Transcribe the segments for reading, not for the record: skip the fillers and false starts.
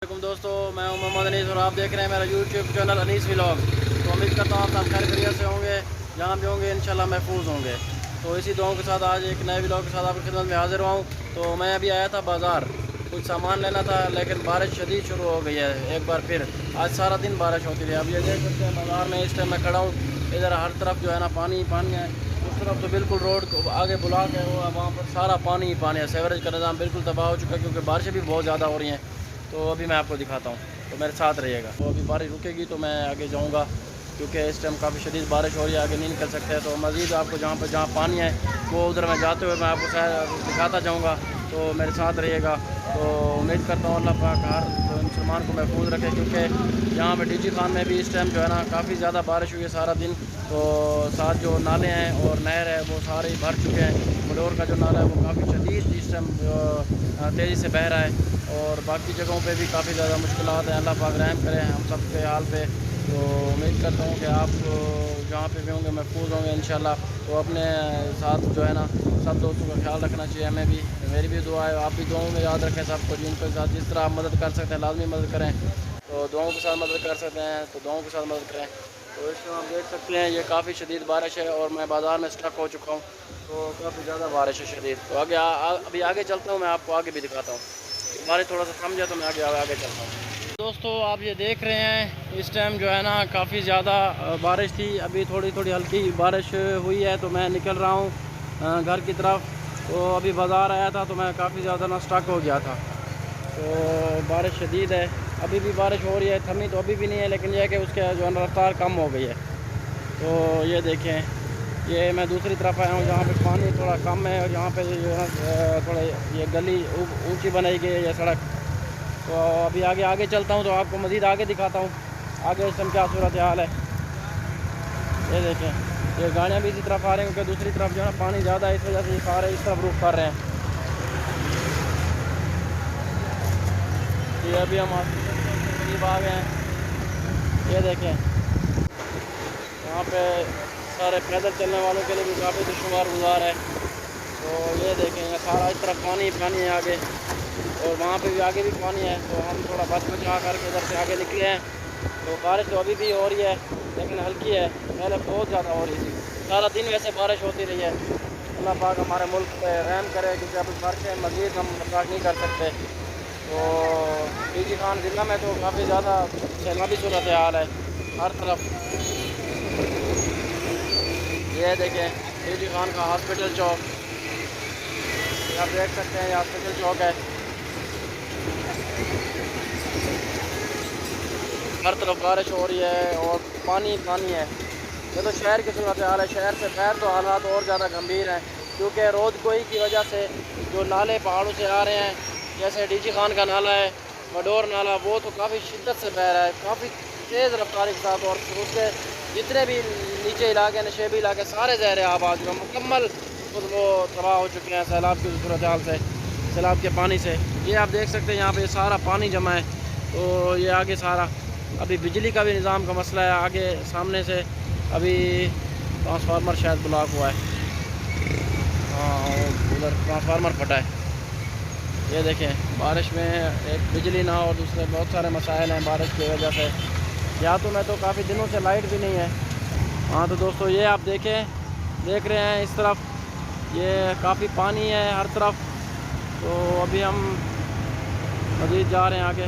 वालेकुम दोस्तों, मैं हूं मोहम्मद अनीस और आप देख रहे हैं मेरा यूट्यूब चैनल अनीस व्लॉग। तो उम्मीद करता हूँ आप खैर खैरियत से होंगे, जहाँ भी होंगे इंशाल्लाह महफूज होंगे। तो इसी दुआओं के साथ आज एक नए व्लॉग के साथ आपकी खिदमत में हाजिर हुआ हूँ। तो मैं अभी आया था बाज़ार, कुछ सामान लेना था, लेकिन बारिश शदीद शुरू हो गई है एक बार फिर। आज सारा दिन बारिश होती रही। अब ये देख सकते हैं बाज़ार में इस टाइम मैं खड़ा हूँ, इधर हर तरफ जो है ना पानी ही पानी है। उस तरफ तो बिल्कुल रोड को आगे बुला के वहाँ पर सारा पानी ही पानी है। सीवरेज का निज़ाम बिल्कुल तबाह हो चुका है, क्योंकि बारिशें भी बहुत ज़्यादा हो रही हैं। तो अभी मैं आपको दिखाता हूँ, तो मेरे साथ रहिएगा। तो अभी बारिश रुकेगी तो मैं आगे जाऊँगा, क्योंकि इस टाइम काफ़ी शदीद बारिश हो रही है, आगे नहीं निकल सकते। तो मज़ीद आपको जहाँ पानी है वो उधर मैं जाते हुए मैं आपको दिखाता जाऊँगा, तो मेरे साथ रहिएगा। तो उम्मीद करता हूँ अल्लाह पाक हर मुसलमान को महफूज रखे, क्योंकि यहाँ पे डीजी खान में भी इस टाइम जो है ना काफ़ी ज़्यादा बारिश हुई है सारा दिन। तो साथ जो नाले हैं और नहर है वो सारे भर चुके हैं। बडोर का जो नाला है वो काफ़ी शदीद इस टाइम तेज़ी से बह रहा है, और बाकी जगहों पे भी काफ़ी ज़्यादा मुश्किलात हैं। अल्लाह पाक रहम करें हम सब के हाल पे। तो उम्मीद करता हूँ कि आप जहाँ पे भी होंगे महफूज होंगे इंशाल्लाह। तो अपने साथ जो है ना सब दोस्तों का ख्याल रखना चाहिए, हमें भी। मेरी भी दुआ है, आप भी दुआओं में याद रखें सबको। जिनके साथ जिस तरह आप मदद कर सकते हैं लाजमी मदद करें। तो दुआओं के साथ मदद कर सकते हैं तो दुआओं के साथ मदद करें। तो इसमें आप देख सकते हैं ये काफ़ी शदीद बारिश है, और मैं बाज़ार में स्टक हो चुका हूँ। तो काफ़ी ज़्यादा बारिश है शदीद। तो अभी आगे चलता हूँ, मैं आपको आगे भी दिखाता हूँ। बारिश थोड़ा सा थम जाए तो मैं आगे चलता हूँ। दोस्तों आप ये देख रहे हैं इस टाइम जो है ना काफ़ी ज़्यादा बारिश थी। अभी थोड़ी थोड़ी हल्की बारिश हुई है, तो मैं निकल रहा हूँ घर की तरफ। तो अभी बाज़ार आया था तो मैं काफ़ी ज़्यादा ना स्टक हो गया था। तो बारिश शदीद है, अभी भी बारिश हो रही है, थमी तो अभी भी नहीं है, लेकिन यह है कि उसके जो है रफ्तार कम हो गई है। तो ये देखें, ये मैं दूसरी तरफ आया हूँ जहाँ पे पानी थोड़ा कम है, और यहाँ पे जो है थोड़ा ये गली ऊंची बनाई गई है, ये सड़क। तो अभी आगे चलता हूँ तो आपको मज़ीद आगे दिखाता हूँ आगे इस टाइम क्या सूरत हाल है। ये देखें, ये गाड़ियाँ भी इसी तरफ आ रही हैं, क्योंकि दूसरी तरफ जो है ना पानी ज़्यादा है, इस वजह से ये सारे इस तरफ रुख कर रहे हैं। ये अभी हम करीब आ गए हैं। ये देखें, यहाँ पे सारे पैदल चलने वालों के लिए भी काफ़ी दुश्वार गुजार है। तो ये देखें, ये सारा इस तरफ पानी ही पानी है आगे, और वहाँ पे भी आगे भी पानी है। तो हम थोड़ा बच बचा करके इधर से आगे निकले हैं। तो बारिश तो अभी भी हो रही है, लेकिन हल्की है, पहले बहुत ज़्यादा हो रही थी। सारा दिन वैसे बारिश होती रही है। अल्लाह पाक हमारे मुल्क पे रहम करे, क्योंकि अभी बारिशें मज़ीद हम बर्दाश्त नहीं कर सकते। तो डीजी खान ज़िला में तो काफ़ी ज़्यादा सैलाबी सूरत हाल है हर तरफ। ये देखें डीजी खान का हॉस्पिटल चौक, आप देख सकते हैं ये हॉस्पिटल चौक है। हर तरफ बारिश हो रही है और पानी पानी है। ये तो शहर की सूरत हाल है। शहर से बाहर तो हालात और ज़्यादा गंभीर हैं, क्योंकि रोड कोई की वजह से जो नाले पहाड़ों से आ रहे हैं, जैसे डीजी खान का नाला है, बडोर नाला, वो तो काफ़ी शिद्दत से बह रहा है, काफ़ी तेज़ रफ्तारी के साथ। और उसके जितने भी नीचे इलाके नशेबी इलाके सारे ज़हर आबाद मुकम्मल वो तबाह हो चुके हैं सैलाब की सूरत हाल से, सैलाब के पानी से। ये आप देख सकते हैं यहाँ पे सारा पानी जमा है। तो ये आगे सारा अभी बिजली का भी निज़ाम का मसला है। आगे सामने से अभी ट्रांसफार्मर शायद ब्लॉक हुआ है, हाँ उधर ट्रांसफार्मर फटा है। ये देखें, बारिश में एक बिजली ना और दूसरे बहुत सारे मसाइल हैं बारिश की वजह से। या तो मैं तो काफ़ी दिनों से लाइट भी नहीं है। हाँ तो दोस्तों ये आप देख रहे हैं इस तरफ ये काफ़ी पानी है हर तरफ। तो अभी हम मज़ीद जा रहे हैं आगे।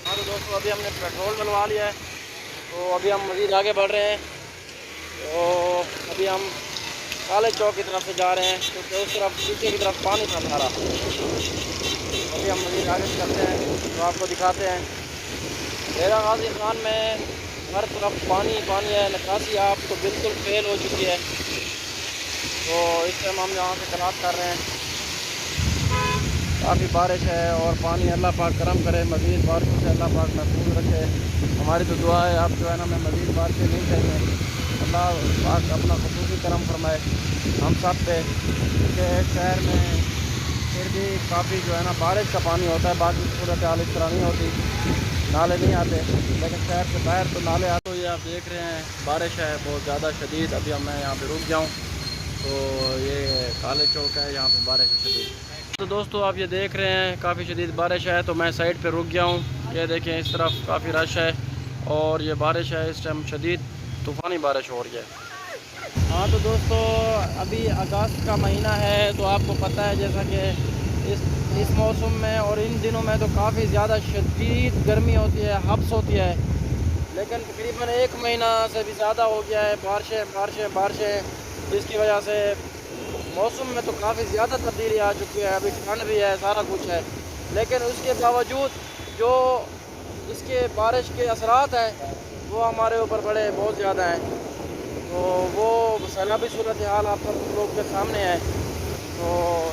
हाँ तो दोस्तों अभी हमने पेट्रोल डलवा लिया है, तो अभी हम मज़ीद आगे बढ़ रहे हैं। तो अभी हम कॉलेज चौक की तरफ से जा रहे हैं, क्योंकि उस तरफ पीछे की तरफ पानी था सारा। अभी हम मज़ीद आगे चलते हैं तो आपको दिखाते हैं। डेरा गाजी खान में हर तरफ पानी पानी है, निकासी आप तो बिल्कुल फेल हो चुकी है। तो इस टाइम हम यहाँ से खराब कर रहे हैं। काफ़ी बारिश है और पानी, अल्लाह पाक करम करे, मज़ीद बारिशों से अल्लाह पाक महफूज रखे। हमारी तो दुआ है आप जो है ना हमें मज़ीद बारिशें नहीं चाहिए। अल्लाह पाक अपना ख़ुसूसी करम फरमाए हम सब पे, क्योंकि शहर में फिर भी काफ़ी जो है ना बारिश का पानी होता है, बाकी सूरत हाल इस तरह नहीं होती, नाले नहीं आते। लेकिन शहर से बाहर तो नाले आते। तो ये आप देख रहे हैं बारिश है बहुत ज़्यादा शदीद। अभी मैं यहाँ पे रुक जाऊँ तो کالے چوک ہے، یہاں پہ بارش ہے شدید۔ تو دوستو آپ یہ دیکھ رہے ہیں کافی شدید بارش ہے، تو میں سائڈ پہ رک گیا ہوں۔ یہ دیکھیں اس طرف کافی رش ہے اور یہ بارش ہے اس ٹائم شدید طوفانی بارش ہو رہی ہے۔ ہاں تو دوستو ابھی اگست کا مہینہ ہے، تو آپ کو پتہ ہے جیسا کہ اس موسم میں اور ان دنوں میں تو کافی زیادہ شدید گرمی ہوتی ہے، حبس ہوتی ہے، لیکن تقریباً 1 مہینہ سے بھی زیادہ ہو گیا ہے بارشیں، جس کی وجہ سے موسم میں تو کافی زیادہ تبدیلی آ چکی ہے۔ ابھی ٹھنڈ بھی ہے، سارا کچھ ہے، لیکن اس کے باوجود جو اس کے بارش کے اثرات ہیں وہ ہمارے اوپر بہت زیادہ ہیں۔ تو وہ سیلابی صورتحال آپ سب لوگ کے سامنے ہے۔ تو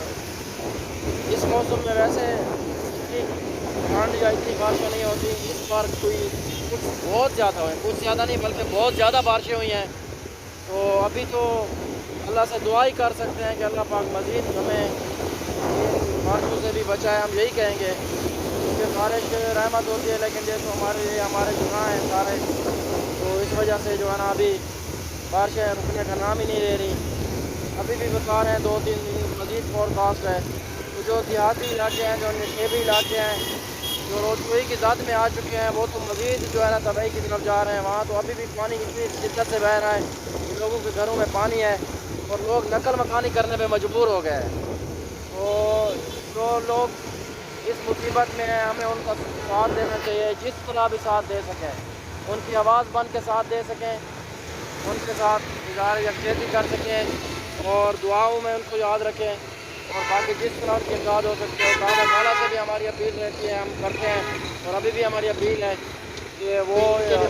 اس موسم میں ویسے اتنی ٹھنڈ یا اتنی بارشیں نہیں ہوتی، اس بار کچھ بہت زیادہ ہوئے، کچھ زیادہ نہیں بلکہ بہت زیادہ بارشیں ہوئی ہیں۔ تو ابھی تو اللہ سے دعا ہی کر سکتے ہیں کہ اللہ پاک مزید ہمیں ان بارشوں سے بھی بچائے، ہم یہی کہیں گے کہ بارش رحمت ہوتی ہے، لیکن یہ تو ہمارے گناہ ہیں سارے، تو اس وجہ سے جو ہے نا ابھی بارشیں رکنے کا نام ہی نہیں لے رہی۔ ابھی بھی بتا رہے ہیں 2-3 دن مزید فور کاسٹ ہے۔ تو جو دیہاتی علاقے ہیں، جو نشیبی علاقے ہیں، جو روڈ کی ذات میں آ چکے ہیں، وہ تو مزید جو ہے نا تباہی کی طرف جا رہے ہیں۔ وہاں تو ابھی بھی پانی اتنی شدت سے بہہ رہا ہے کہ لوگوں کے گھروں میں پانی ہے اور لوگ نقل مکانی کرنے پہ مجبور ہو گئے ہیں۔ تو جو لوگ اس مصیبت میں ہیں، ہمیں ان کا ساتھ دینا چاہیے، جس طرح بھی ساتھ دے سکیں، ان کی آواز بن کے ساتھ دے سکیں، ان کے ساتھ اظہار یکجہتی کر سکیں اور دعاؤں میں ان کو یاد رکھیں، اور باقی جس طرح ان کی امداد ہو سکتی ہے اللہ تعالیٰ سے بھی ہماری اپیل رہتی ہے، ہم کرتے ہیں، اور ابھی بھی ہماری اپیل ہے کہ وہ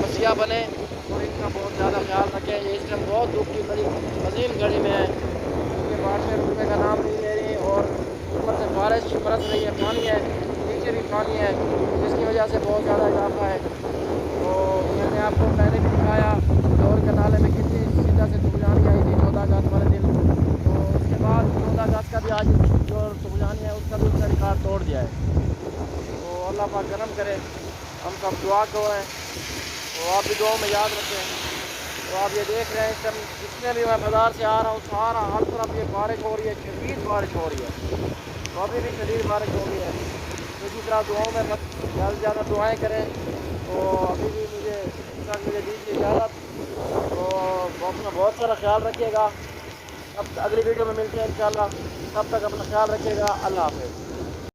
مسیحا بنے اور ان کا بہت زیادہ خیال رکھیں۔ یہ اس ٹائم بہت دکھ کی بڑی عظیم گھڑی میں ہے، کیونکہ بارشیں رکنے کا نام نہیں لے رہی اور اوپر سے بارش برس رہی ہے، پانی ہے، نیچے بھی پانی ہے، جس کی وجہ سے بہت زیادہ اضافہ ہے۔ تو میں نے آپ کو پہلے بھی دکھایا لاہور کے نالے میں کتنی شدت سے طوفانی آئی تھی 14 اگست والے دن، تو اس کے بعد 14 اگست کا بھی آج جو طوفانی ہے اس کا بھی اس نے ریکارڈ توڑ دیا ہے۔ تو اللہ پاک کرم کرے، ہم سب دعا کریں، تو آپ بھی دعاؤں میں یاد رکھیں۔ تو آپ یہ دیکھ رہے ہیں اس ٹائم جتنے بھی میں بازار سے آ رہا ہوں، سارا ہر طرف یہ بارش ہو رہی ہے، شدید بارش ہو رہی ہے، تو ابھی بھی شدید بارش ہو رہی ہے۔ اسی طرح دعاؤں میں زیادہ سے زیادہ دعائیں کریں۔ تو ابھی بھی مجھے دیجیے اجازت، تو اپنا بہت سارا خیال رکھیے گا۔ اب اگلی ویڈیو میں ملتے ہیں انشاءاللہ، تب تک اپنا خیال رکھیے گا، اللہ حافظ۔